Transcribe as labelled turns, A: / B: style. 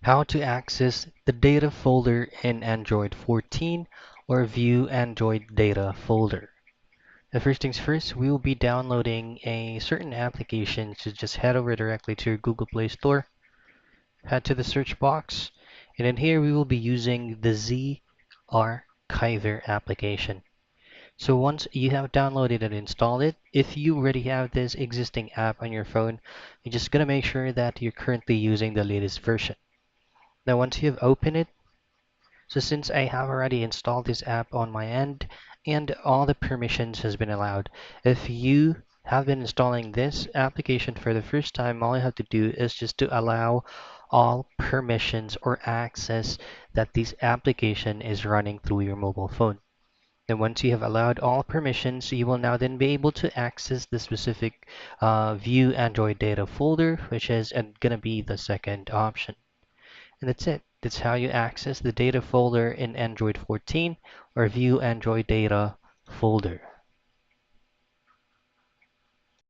A: How to access the data folder in Android 14 or view Android data folder. The first things first, we will be downloading a certain application, so just head over directly to your Google Play Store, head to the search box, and in here we will be using the Z Archiver application. So once you have downloaded and installed it, if you already have this existing app on your phone, you're just gonna make sure that you're currently using the latest version. Now once you have opened it, so since I have already installed this app on my end and all the permissions has been allowed, if you have been installing this application for the first time, all you have to do is just to allow all permissions or access that this application is running through your mobile phone. Then once you have allowed all permissions, you will now then be able to access the specific view Android data folder, which is going to be the second option. And that's it. That's how you access the data folder in Android 14 or view Android data folder.